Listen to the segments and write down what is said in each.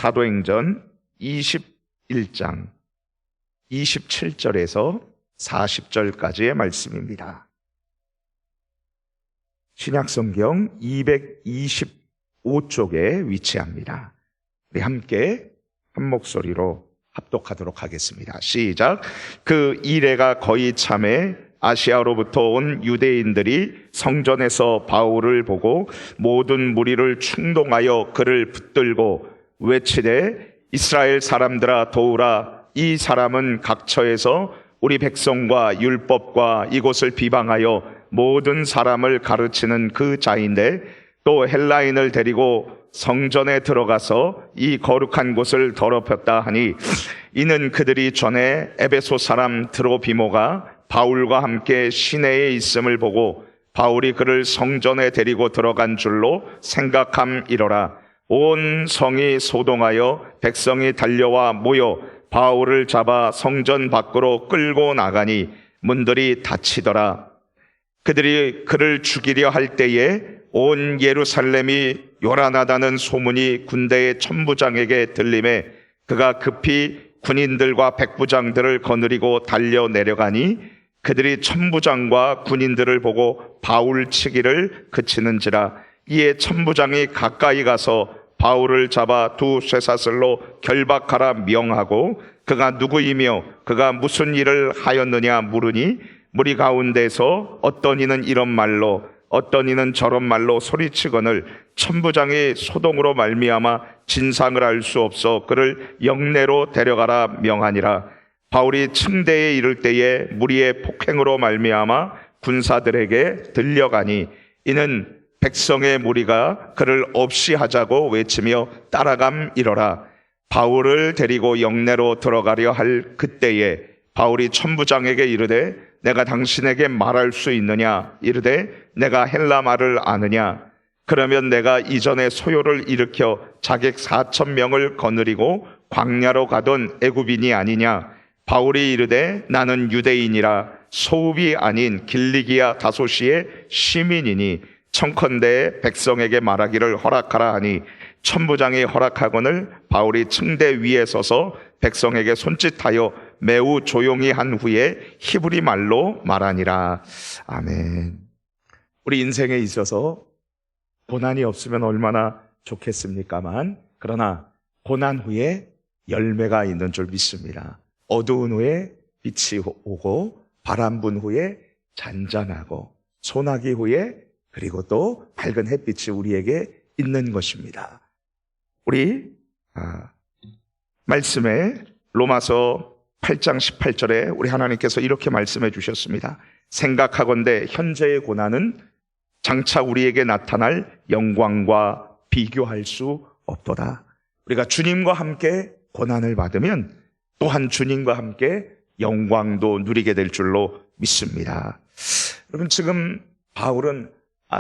사도행전 21장 27절에서 40절까지의 말씀입니다. 신약성경 225쪽에 위치합니다. 우리 함께 한 목소리로 합독하도록 하겠습니다. 시작. 그 이레가 거의 참에 아시아로부터 온 유대인들이 성전에서 바울을 보고 모든 무리를 충동하여 그를 붙들고 외치되 이스라엘 사람들아 도우라. 이 사람은 각처에서 우리 백성과 율법과 이곳을 비방하여 모든 사람을 가르치는 그 자인데 또 헬라인을 데리고 성전에 들어가서 이 거룩한 곳을 더럽혔다 하니 이는 그들이 전에 에베소 사람 드로비모가 바울과 함께 시내에 있음을 보고 바울이 그를 성전에 데리고 들어간 줄로 생각함이로라. 온 성이 소동하여 백성이 달려와 모여 바울을 잡아 성전 밖으로 끌고 나가니 문들이 닫히더라. 그들이 그를 죽이려 할 때에 온 예루살렘이 요란하다는 소문이 군대의 천부장에게 들림에 그가 급히 군인들과 백부장들을 거느리고 달려 내려가니 그들이 천부장과 군인들을 보고 바울 치기를 그치는지라. 이에 천부장이 가까이 가서 바울을 잡아 두 쇠사슬로 결박하라 명하고 그가 누구이며 그가 무슨 일을 하였느냐 물으니 무리 가운데서 어떤 이는 이런 말로 어떤 이는 저런 말로 소리치거늘 천부장이 소동으로 말미암아 진상을 알 수 없어 그를 영내로 데려가라 명하니라. 바울이 층대에 이를 때에 무리의 폭행으로 말미암아 군사들에게 들려가니 이는 백성의 무리가 그를 없이 하자고 외치며 따라감이러라. 바울을 데리고 영내로 들어가려 할 그때에 바울이 천부장에게 이르되 내가 당신에게 말할 수 있느냐 이르되 내가 헬라 말을 아느냐. 그러면 내가 이전에 소요를 일으켜 자객 4,000명을 거느리고 광야로 가던 애굽인이 아니냐. 바울이 이르되 나는 유대인이라 소읍이 아닌 길리기아 다소시의 시민이니 청컨대 백성에게 말하기를 허락하라 하니 천부장이 허락하거늘 바울이 층대 위에 서서 백성에게 손짓하여 매우 조용히 한 후에 히브리 말로 말하니라. 아멘. 우리 인생에 있어서 고난이 없으면 얼마나 좋겠습니까만 그러나 고난 후에 열매가 있는 줄 믿습니다. 어두운 후에 빛이 오고 바람 분 후에 잔잔하고 소나기 후에 그리고 또 밝은 햇빛이 우리에게 있는 것입니다. 우리 말씀에 로마서 8장 18절에 우리 하나님께서 이렇게 말씀해 주셨습니다. 생각하건대 현재의 고난은 장차 우리에게 나타날 영광과 비교할 수 없도다. 우리가 주님과 함께 고난을 받으면 또한 주님과 함께 영광도 누리게 될 줄로 믿습니다. 여러분 지금 바울은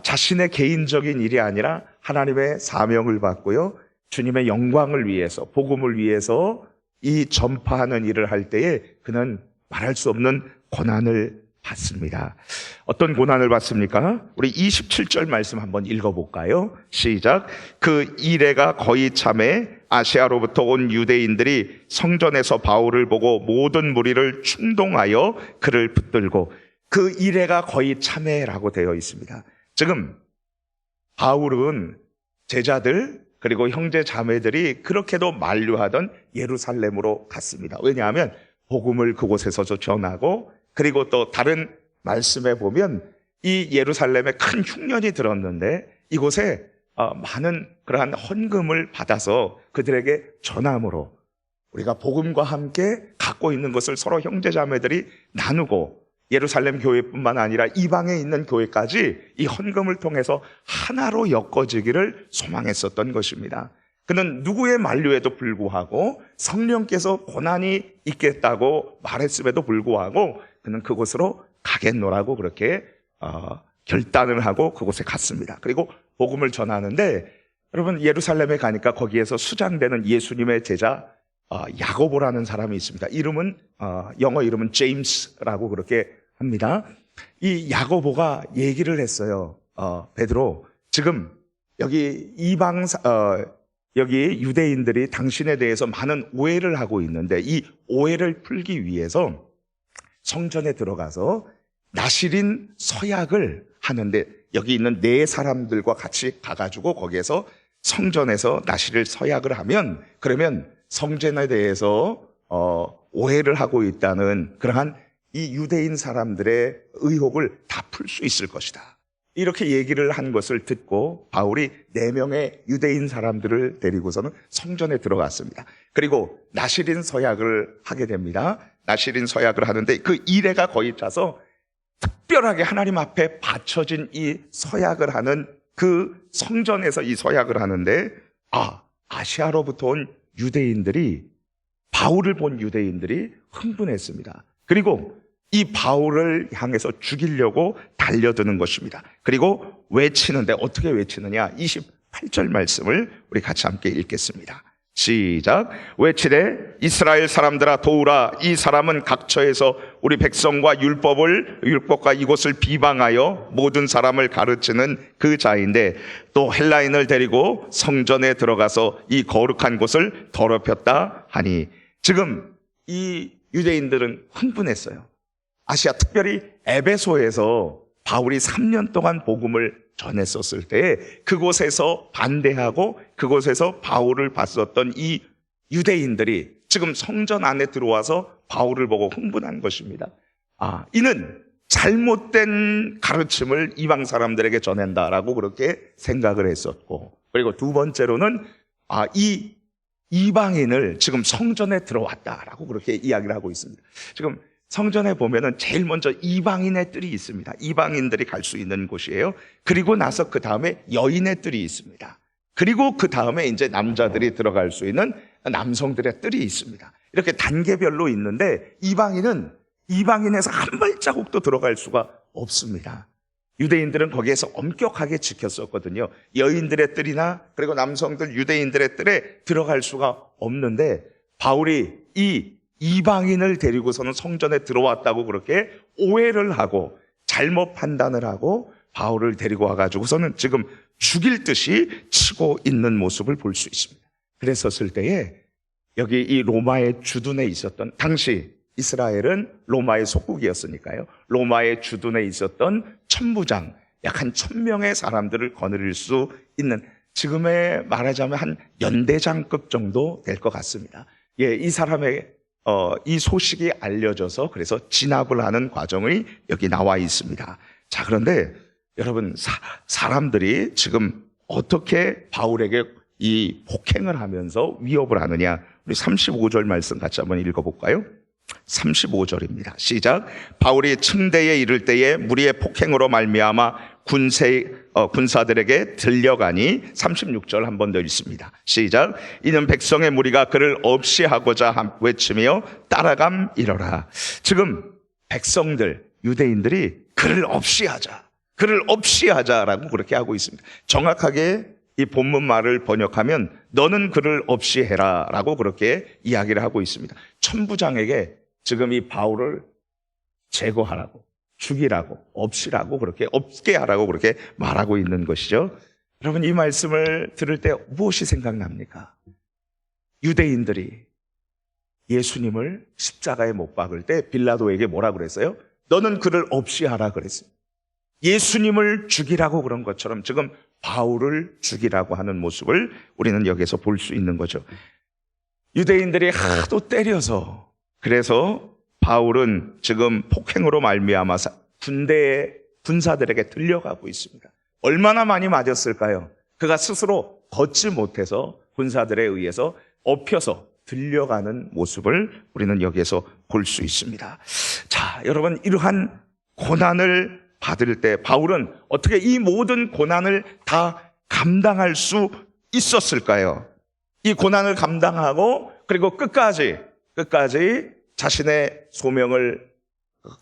자신의 개인적인 일이 아니라 하나님의 사명을 받고요. 주님의 영광을 위해서 복음을 위해서 이 전파하는 일을 할 때에 그는 말할 수 없는 고난을 받습니다. 어떤 고난을 받습니까? 우리 27절 말씀 한번 읽어볼까요? 시작. 그 이레가 거의 참에 아시아로부터 온 유대인들이 성전에서 바울을 보고 모든 무리를 충동하여 그를 붙들고 그 이레가 거의 참에라고 되어 있습니다. 지금 바울은 제자들 그리고 형제 자매들이 그렇게도 만류하던 예루살렘으로 갔습니다. 왜냐하면 복음을 그곳에서 전하고 그리고 또 다른 말씀에 보면 이 예루살렘에 큰 흉년이 들었는데 이곳에 많은 그러한 헌금을 받아서 그들에게 전함으로 우리가 복음과 함께 갖고 있는 것을 서로 형제 자매들이 나누고 예루살렘 교회뿐만 아니라 이방에 있는 교회까지 이 헌금을 통해서 하나로 엮어지기를 소망했었던 것입니다. 그는 누구의 만류에도 불구하고 성령께서 고난이 있겠다고 말했음에도 불구하고 그는 그곳으로 가겠노라고 그렇게 결단을 하고 그곳에 갔습니다. 그리고 복음을 전하는데 여러분 예루살렘에 가니까 거기에서 수장되는 예수님의 제자 야고보라는 사람이 있습니다. 이름은 영어 이름은 제임스라고 그렇게 합니다. 이 야고보가 얘기를 했어요. 베드로, 지금 여기 여기 유대인들이 당신에 대해서 많은 오해를 하고 있는데 이 오해를 풀기 위해서 성전에 들어가서 나실인 서약을 하는데 여기 있는 네 사람들과 같이 가가지고 거기에서 성전에서 나실을 서약을 하면 그러면 성전에 대해서 오해를 하고 있다는 그러한 이 유대인 사람들의 의혹을 다 풀 수 있을 것이다. 이렇게 얘기를 한 것을 듣고 바울이 4명의 유대인 사람들을 데리고서는 성전에 들어갔습니다. 그리고 나실인 서약을 하게 됩니다. 나실인 서약을 하는데 그 이레가 거의 차서 특별하게 하나님 앞에 바쳐진 이 서약을 하는 그 성전에서 이 서약을 하는데 아시아로부터 온 유대인들이 바울을 본 유대인들이 흥분했습니다. 그리고 이 바울을 향해서 죽이려고 달려드는 것입니다. 그리고 외치는데 어떻게 외치느냐? 28절 말씀을 우리 같이 함께 읽겠습니다. 시작. 외치되 이스라엘 사람들아 도우라. 이 사람은 각처에서 우리 백성과 율법과 이곳을 비방하여 모든 사람을 가르치는 그 자인데 또 헬라인을 데리고 성전에 들어가서 이 거룩한 곳을 더럽혔다 하니. 지금 이 유대인들은 흥분했어요. 아시아 특별히 에베소에서 바울이 3년 동안 복음을 전했었을 때 그곳에서 반대하고 그곳에서 바울을 봤었던 이 유대인들이 지금 성전 안에 들어와서 바울을 보고 흥분한 것입니다. 이는 잘못된 가르침을 이방 사람들에게 전한다라고 그렇게 생각을 했었고, 그리고 두 번째로는 이 이방인을 지금 성전에 들어왔다라고 그렇게 이야기를 하고 있습니다. 지금 성전에 보면은 제일 먼저 이방인의 뜰이 있습니다. 이방인들이 갈 수 있는 곳이에요. 그리고 나서 그 다음에 여인의 뜰이 있습니다. 그리고 그 다음에 이제 남자들이 들어갈 수 있는 남성들의 뜰이 있습니다. 이렇게 단계별로 있는데 이방인에서 한 발자국도 들어갈 수가 없습니다. 유대인들은 거기에서 엄격하게 지켰었거든요. 여인들의 뜰이나 그리고 남성들 유대인들의 뜰에 들어갈 수가 없는데 바울이 이 이방인을 데리고서는 성전에 들어왔다고 그렇게 오해를 하고 잘못 판단을 하고 바울을 데리고 와가지고서는 지금 죽일 듯이 치고 있는 모습을 볼 수 있습니다. 그랬었을 때에 여기 이 로마의 주둔에 있었던, 당시 이스라엘은 로마의 속국이었으니까요, 로마의 주둔에 있었던 천부장, 약 한 1000명의 사람들을 거느릴 수 있는, 지금의 말하자면 한 연대장급 정도 될 것 같습니다. 이 사람의 이 소식이 알려져서 그래서 진압을 하는 과정이 여기 나와 있습니다. 자, 그런데 여러분, 사람들이 지금 어떻게 바울에게 이 폭행을 하면서 위협을 하느냐? 우리 35절 말씀 같이 한번 읽어볼까요? 35절입니다. 시작. 바울이 층대에 이를 때에 무리의 폭행으로 말미암아 군사들에게 들려가니. 36절 한 번 더 읽습니다. 시작. 이는 백성의 무리가 그를 없이 하고자 외치며 따라감이러라. 지금 백성들, 유대인들이 그를 없이 하자라고 그렇게 하고 있습니다. 정확하게 이 본문 말을 번역하면 너는 그를 없이 해라 라고 그렇게 이야기를 하고 있습니다. 천부장에게 지금 이 바울을 제거하라고, 죽이라고, 없이라고, 그렇게 없게 하라고 그렇게 말하고 있는 것이죠. 여러분, 이 말씀을 들을 때 무엇이 생각납니까? 유대인들이 예수님을 십자가에 못 박을 때 빌라도에게 뭐라 그랬어요? 너는 그를 없이 하라 그랬어요. 예수님을 죽이라고 그런 것처럼 지금 바울을 죽이라고 하는 모습을 우리는 여기서 볼 수 있는 거죠. 유대인들이 하도 때려서, 그래서 바울은 지금 폭행으로 말미암아서 군사들에게 들려가고 있습니다. 얼마나 많이 맞았을까요? 그가 스스로 걷지 못해서 군사들에 의해서 엎혀서 들려가는 모습을 우리는 여기에서 볼 수 있습니다. 자, 여러분, 이러한 고난을 받을 때 바울은 어떻게 이 모든 고난을 다 감당할 수 있었을까요? 이 고난을 감당하고 그리고 끝까지 자신의 소명을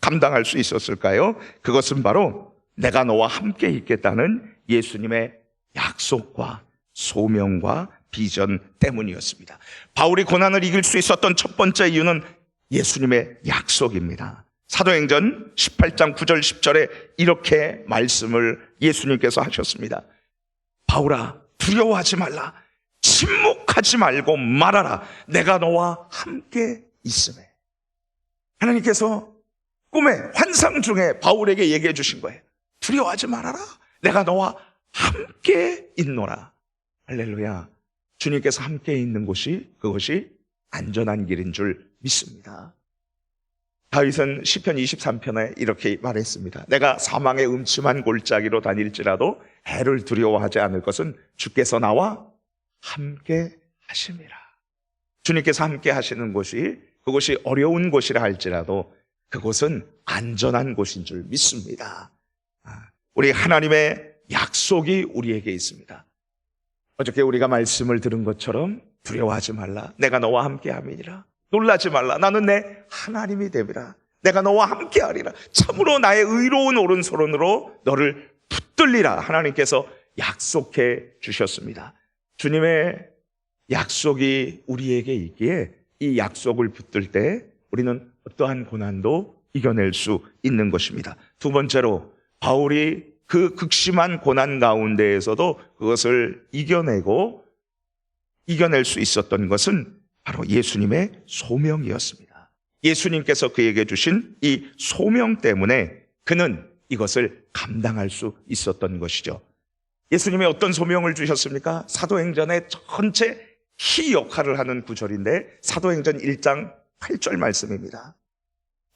감당할 수 있었을까요? 그것은 바로 내가 너와 함께 있겠다는 예수님의 약속과 소명과 비전 때문이었습니다. 바울이 고난을 이길 수 있었던 첫 번째 이유는 예수님의 약속입니다. 사도행전 18장 9절 10절에 이렇게 말씀을 예수님께서 하셨습니다. 바울아, 두려워하지 말라. 침묵하지 말고 말하라. 내가 너와 함께 있음에. 하나님께서 꿈의 환상 중에 바울에게 얘기해 주신 거예요. 두려워하지 말아라. 내가 너와 함께 있노라. 할렐루야. 주님께서 함께 있는 곳이, 그것이 안전한 길인 줄 믿습니다. 다윗은 시편 23편에 이렇게 말했습니다. 내가 사망의 음침한 골짜기로 다닐지라도 해를 두려워하지 않을 것은 주께서 나와 함께 하심이라. 주님께서 함께 하시는 곳이, 그것이 어려운 곳이라 할지라도 그곳은 안전한 곳인 줄 믿습니다. 우리 하나님의 약속이 우리에게 있습니다. 어저께 우리가 말씀을 들은 것처럼 두려워하지 말라. 내가 너와 함께 함이니라. 놀라지 말라. 나는 내 하나님이 됨이라. 내가 너와 함께 하리라. 참으로 나의 의로운 오른손으로 너를 붙들리라. 하나님께서 약속해 주셨습니다. 주님의 약속이 우리에게 있기에 이 약속을 붙들 때 우리는 어떠한 고난도 이겨낼 수 있는 것입니다. 두 번째로 바울이 그 극심한 고난 가운데에서도 그것을 이겨낼 수 있었던 것은 바로 예수님의 소명이었습니다. 예수님께서 그에게 주신 이 소명 때문에 그는 이것을 감당할 수 있었던 것이죠. 예수님이 어떤 소명을 주셨습니까? 사도행전의 전체 키 역할을 하는 구절인데 사도행전 1장 8절 말씀입니다.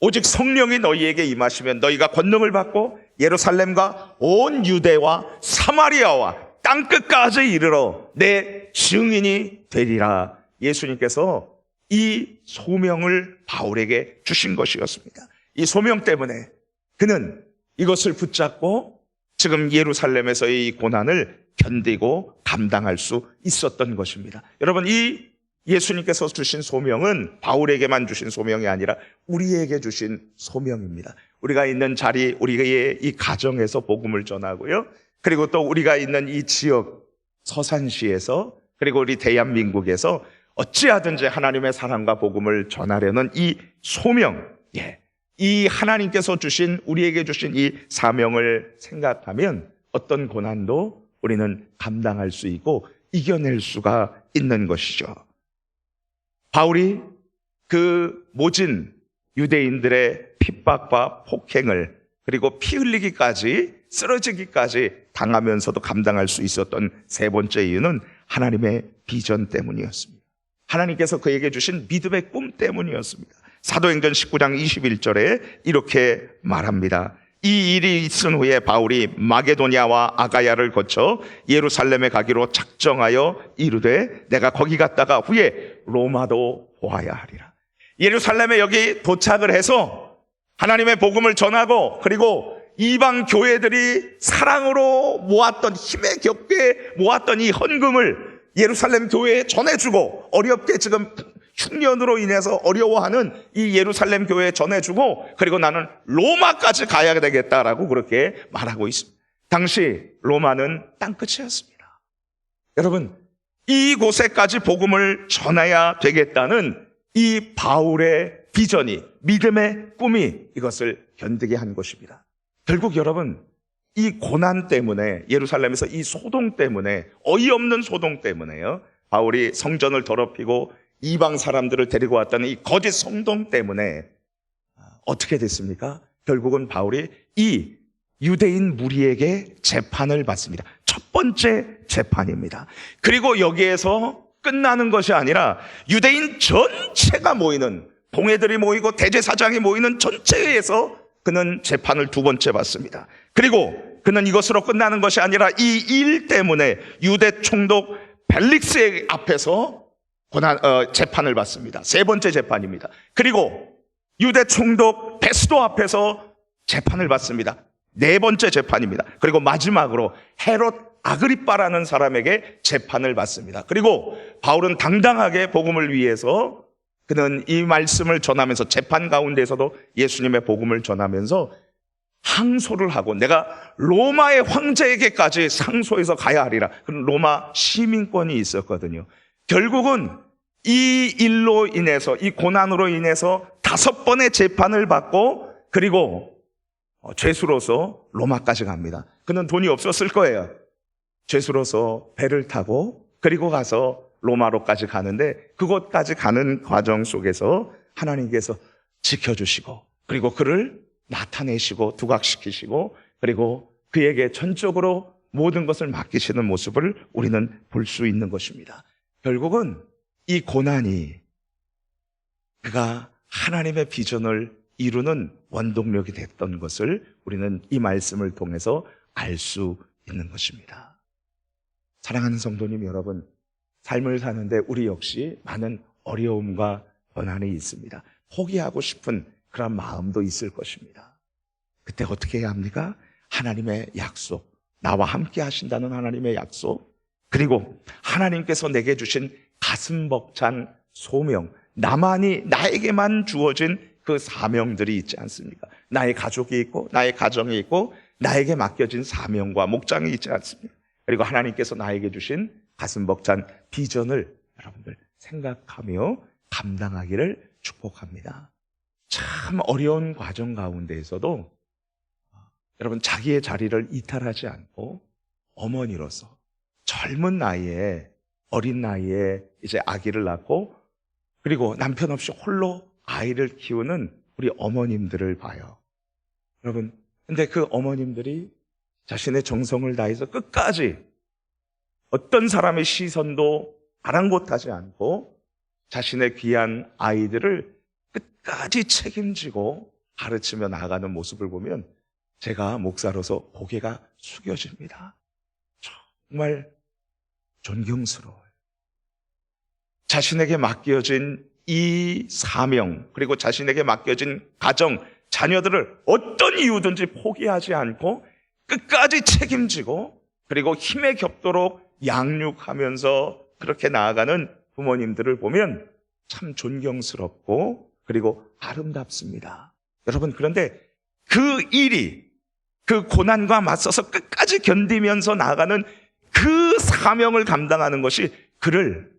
오직 성령이 너희에게 임하시면 너희가 권능을 받고 예루살렘과 온 유대와 사마리아와 땅끝까지 이르러 내 증인이 되리라. 예수님께서 이 소명을 바울에게 주신 것이었습니다. 이 소명 때문에 그는 이것을 붙잡고 지금 예루살렘에서의 이 고난을 견디고 감당할 수 있었던 것입니다. 여러분, 이 예수님께서 주신 소명은 바울에게만 주신 소명이 아니라 우리에게 주신 소명입니다. 우리가 있는 자리, 우리의 이 가정에서 복음을 전하고요. 그리고 또 우리가 있는 이 지역 서산시에서, 그리고 우리 대한민국에서 어찌하든지 하나님의 사랑과 복음을 전하려는 이 소명, 이 하나님께서 주신, 우리에게 주신 이 사명을 생각하면 어떤 고난도 우리는 감당할 수 있고 이겨낼 수가 있는 것이죠. 바울이 그 모진 유대인들의 핍박과 폭행을, 그리고 피 흘리기까지, 쓰러지기까지 당하면서도 감당할 수 있었던 세 번째 이유는 하나님의 비전 때문이었습니다. 하나님께서 그에게 주신 믿음의 꿈 때문이었습니다. 사도행전 19장 21절에 이렇게 말합니다. 이 일이 있은 후에 바울이 마게도냐와 아가야를 거쳐 예루살렘에 가기로 작정하여 이르되 내가 거기 갔다가 후에 로마도 보아야 하리라. 예루살렘에 여기 도착을 해서 하나님의 복음을 전하고, 그리고 이방 교회들이 사랑으로 모았던, 힘에 겹게 모았던 이 헌금을 예루살렘 교회에 전해주고, 어렵게 지금 흉년으로 인해서 어려워하는 이 예루살렘 교회에 전해주고, 그리고 나는 로마까지 가야 되겠다라고 그렇게 말하고 있습니다. 당시 로마는 땅끝이었습니다. 여러분, 이곳에까지 복음을 전해야 되겠다는 이 바울의 비전이, 믿음의 꿈이 이것을 견디게 한 것입니다. 결국 여러분, 이 고난 때문에, 예루살렘에서 이 소동 때문에, 어이없는 소동 때문에요, 바울이 성전을 더럽히고 이방 사람들을 데리고 왔다는 이 거짓 성동 때문에 어떻게 됐습니까? 결국은 바울이 이 유대인 무리에게 재판을 받습니다. 첫 번째 재판입니다. 그리고 여기에서 끝나는 것이 아니라 유대인 전체가 모이는, 동해들이 모이고 대제사장이 모이는 전체에서 그는 재판을 두 번째 받습니다. 그리고 그는 이것으로 끝나는 것이 아니라 이 일 때문에 유대 총독 벨릭스의 앞에서 재판을 받습니다. 세 번째 재판입니다. 그리고 유대 총독 베스도 앞에서 재판을 받습니다. 네 번째 재판입니다. 그리고 마지막으로 헤롯 아그리빠라는 사람에게 재판을 받습니다. 그리고 바울은 당당하게 복음을 위해서 그는 이 말씀을 전하면서 재판 가운데서도 예수님의 복음을 전하면서 항소를 하고, 내가 로마의 황제에게까지 상소해서 가야 하리라. 그런 로마 시민권이 있었거든요. 결국은 이 일로 인해서, 이 고난으로 인해서 5번의 재판을 받고, 그리고 죄수로서 로마까지 갑니다. 그는 돈이 없었을 거예요. 죄수로서 배를 타고, 그리고 가서 로마로까지 가는데 그곳까지 가는 과정 속에서 하나님께서 지켜주시고 그리고 그를 나타내시고 두각시키시고 그리고 그에게 전적으로 모든 것을 맡기시는 모습을 우리는 볼 수 있는 것입니다. 결국은 이 고난이 그가 하나님의 비전을 이루는 원동력이 됐던 것을 우리는 이 말씀을 통해서 알 수 있는 것입니다. 사랑하는 성도님 여러분, 삶을 사는데 우리 역시 많은 어려움과 고난이 있습니다. 포기하고 싶은 그런 마음도 있을 것입니다. 그때 어떻게 해야 합니까? 하나님의 약속, 나와 함께 하신다는 하나님의 약속, 그리고 하나님께서 내게 주신 가슴 벅찬 소명, 나에게만 주어진 그 사명들이 있지 않습니까? 나의 가족이 있고 나의 가정이 있고 나에게 맡겨진 사명과 목장이 있지 않습니까? 그리고 하나님께서 나에게 주신 가슴 벅찬 비전을 여러분들 생각하며 감당하기를 축복합니다. 참 어려운 과정 가운데에서도 여러분 자기의 자리를 이탈하지 않고 어머니로서 젊은 나이에 어린 나이에 이제 아기를 낳고 그리고 남편 없이 홀로 아이를 키우는 우리 어머님들을 봐요. 여러분, 근데 그 어머님들이 자신의 정성을 다해서 끝까지 어떤 사람의 시선도 아랑곳하지 않고 자신의 귀한 아이들을 끝까지 책임지고 가르치며 나아가는 모습을 보면 제가 목사로서 고개가 숙여집니다. 정말 존경스러워요. 자신에게 맡겨진 이 사명, 그리고 자신에게 맡겨진 가정, 자녀들을 어떤 이유든지 포기하지 않고 끝까지 책임지고 그리고 힘에 겹도록 양육하면서 그렇게 나아가는 부모님들을 보면 참 존경스럽고 그리고 아름답습니다. 여러분, 그런데 그 일이 그 고난과 맞서서 끝까지 견디면서 나아가는 그 사명을 감당하는 것이 그를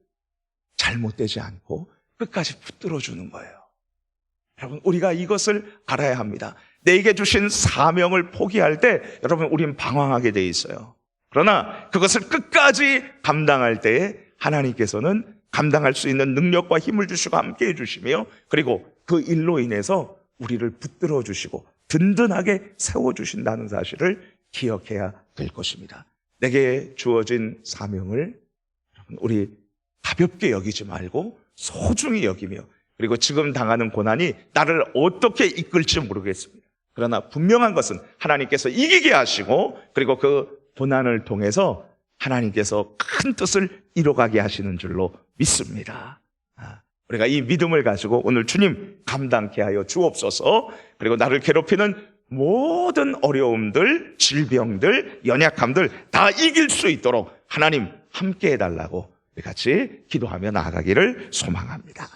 잘못되지 않고 끝까지 붙들어주는 거예요. 여러분, 우리가 이것을 알아야 합니다. 내게 주신 사명을 포기할 때 여러분, 우린 방황하게 돼 있어요. 그러나 그것을 끝까지 감당할 때에 하나님께서는 감당할 수 있는 능력과 힘을 주시고 함께해 주시며 그리고 그 일로 인해서 우리를 붙들어 주시고 든든하게 세워주신다는 사실을 기억해야 될 것입니다. 내게 주어진 사명을 우리 가볍게 여기지 말고 소중히 여기며 그리고 지금 당하는 고난이 나를 어떻게 이끌지 모르겠습니다. 그러나 분명한 것은 하나님께서 이기게 하시고 그리고 그 고난을 통해서 하나님께서 큰 뜻을 이뤄가게 하시는 줄로 믿습니다. 우리가 이 믿음을 가지고 오늘 주님 감당케 하여 주옵소서. 그리고 나를 괴롭히는 모든 어려움들, 질병들, 연약함들 다 이길 수 있도록 하나님 함께 해달라고 우리 같이 기도하며 나아가기를 소망합니다.